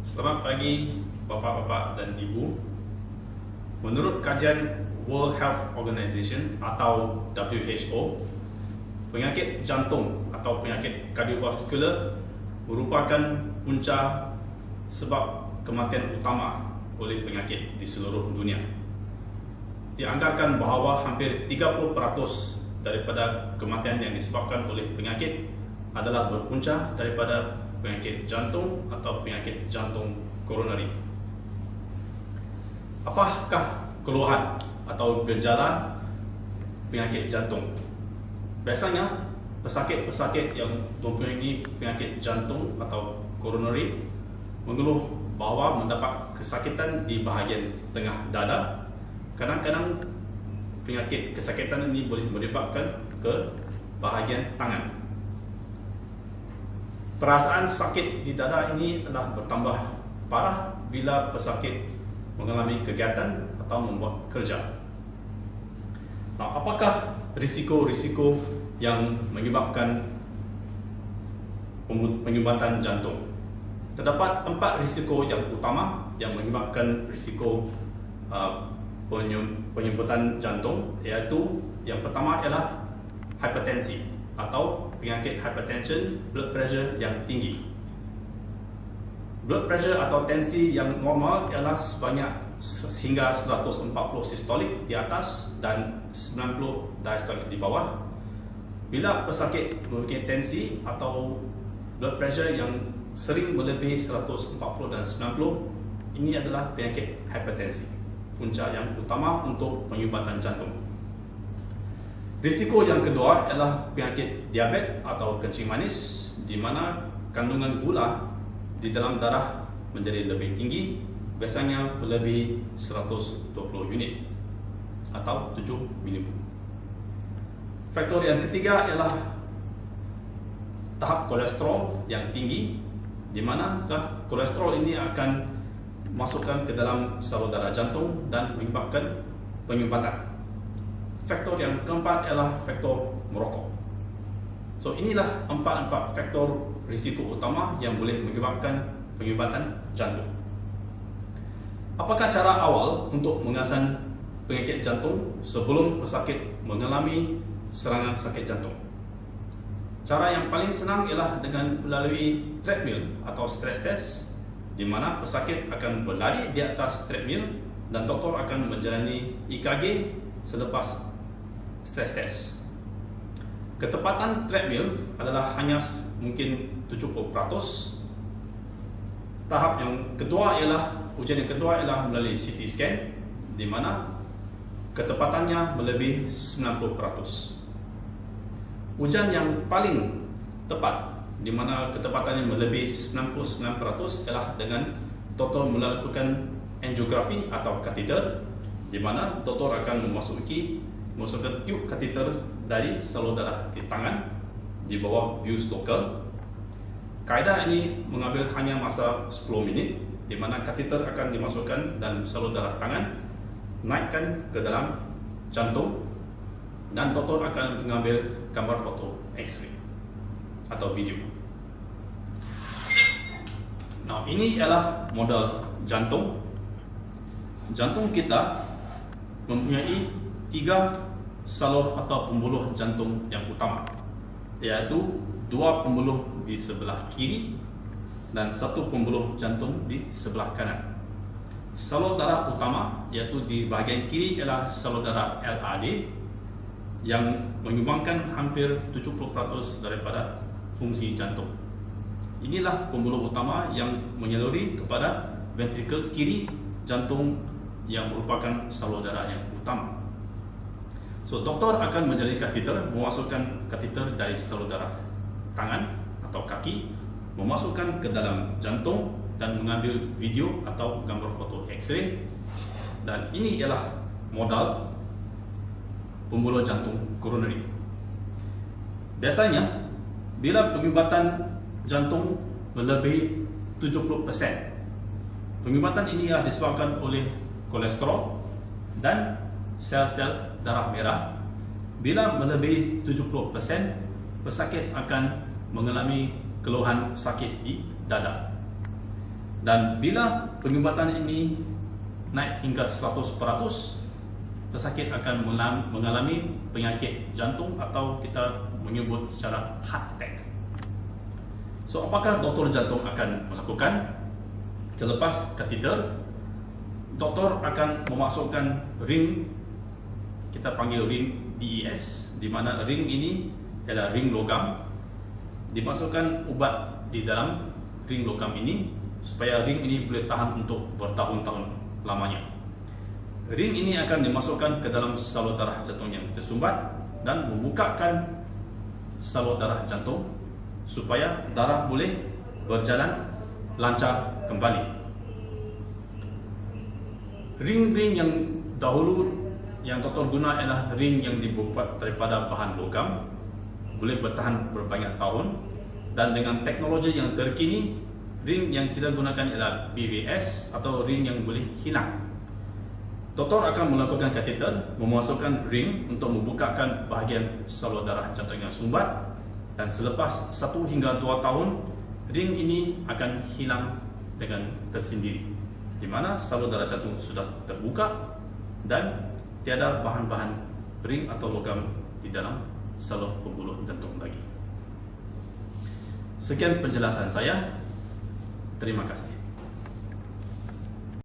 Selamat pagi bapa-bapa dan ibu. Menurut kajian World Health Organization atau WHO, penyakit jantung atau penyakit kardiovaskular merupakan punca sebab kematian utama oleh penyakit di seluruh dunia. Dianggarkan bahawa hampir 30% daripada kematian yang disebabkan oleh penyakit adalah berpunca daripada penyakit jantung atau penyakit jantung koronari. Apakah keluhan atau gejala penyakit jantung? Biasanya pesakit-pesakit yang mempunyai penyakit jantung atau koronari mengeluh bahawa mendapat kesakitan di bahagian tengah dada. Kadang-kadang penyakit kesakitan ini boleh menyebabkan ke bahagian tangan. Perasaan sakit di dada ini adalah bertambah parah bila pesakit mengalami kegiatan atau membuat kerja. Nah, apakah risiko-risiko yang menyebabkan penyumbatan jantung? Terdapat 4 risiko yang utama yang menyebabkan risiko penyumbatan jantung, iaitu yang pertama ialah hipertensi atau penyakit hypertension, blood pressure yang tinggi. Blood pressure atau tensi yang normal ialah sebanyak hingga 140 sistolik di atas dan 90 diastolik di bawah. Bila pesakit memiliki tensi atau blood pressure yang sering melebihi 140 dan 90, ini adalah penyakit hipertensi, punca yang utama untuk penyumbatan jantung. Risiko yang kedua ialah penyakit diabetes atau kencing manis, di mana kandungan gula di dalam darah menjadi lebih tinggi, biasanya melebihi 120 unit atau 7 minimum. Faktor yang ketiga ialah tahap kolesterol yang tinggi, di mana kolesterol ini akan masukkan ke dalam salur darah jantung dan menyebabkan penyumbatan. Faktor yang keempat ialah faktor merokok. So, inilah 4 faktor risiko utama yang boleh menyebabkan penyumbatan jantung. Apakah cara awal untuk mengasan penyakit jantung sebelum pesakit mengalami serangan sakit jantung? Cara yang paling senang ialah dengan melalui treadmill atau stress test, di mana pesakit akan berlari di atas treadmill dan doktor akan menjalani EKG selepas stress test. Ketepatan treadmill adalah hanya mungkin 70%. Tahap yang kedua ialah ujian yang kedua ialah melalui CT scan, di mana ketepatannya melebihi 90%. Ujian yang paling tepat, di mana ketepatannya melebihi 99%, ialah dengan doktor melakukan angiografi atau kateter, di mana doktor akan memasukkan tube kateter dari salur darah di tangan di bawah bius lokal. Kaedah ini mengambil hanya masa 10 minit, di mana kateter akan dimasukkan dan salur darah tangan naikkan ke dalam jantung, dan doktor akan mengambil gambar foto X-ray atau video. Nah, ini ialah model jantung. Jantung kita mempunyai 3 salur atau pembuluh jantung yang utama, iaitu 2 pembuluh di sebelah kiri dan 1 pembuluh jantung di sebelah kanan. Salur darah utama, iaitu di bahagian kiri, ialah salur darah LAD yang menyumbangkan hampir 70% daripada fungsi jantung. Inilah pembuluh utama yang menyaluri kepada ventrikel kiri jantung yang merupakan salur darah yang utama. So, doktor akan menjalani kateter, memasukkan kateter dari salur darah tangan atau kaki, memasukkan ke dalam jantung dan mengambil video atau gambar foto X-ray. Dan ini ialah modal pembuluh jantung koronari. Biasanya bila penyumbatan jantung melebihi 70%, penyumbatan ini disebabkan oleh kolesterol dan sel-sel darah merah. Bila melebihi 70%, pesakit akan mengalami keluhan sakit di dada. Dan bila pengobatan ini naik hingga 100%, pesakit akan mengalami penyakit jantung atau kita menyebut secara heart attack. So, apakah doktor jantung akan melakukan? Selepas kateter, doktor akan memasukkan ring, kita panggil ring DES, di mana ring ini adalah ring logam. Dimasukkan ubat di dalam ring logam ini supaya ring ini boleh tahan untuk bertahun-tahun lamanya. Ring ini akan dimasukkan ke dalam salur darah jantung yang tersumbat dan membukakan salur darah jantung supaya darah boleh berjalan lancar kembali. Ring-ring yang dahulu yang doktor guna adalah ring yang dibuat daripada bahan logam, boleh bertahan berbanyak tahun, dan dengan teknologi yang terkini, ring yang kita gunakan adalah BVS atau ring yang boleh hilang. Doktor akan melakukan kateter, memasukkan ring untuk membukakan bahagian salur darah jantung yang sumbat, dan selepas 1 hingga 2 tahun, ring ini akan hilang dengan tersendiri, di mana salur darah jantung sudah terbuka dan tiada bahan-bahan ring atau logam di dalam salur pembuluh jantung lagi. Sekian penjelasan saya. Terima kasih.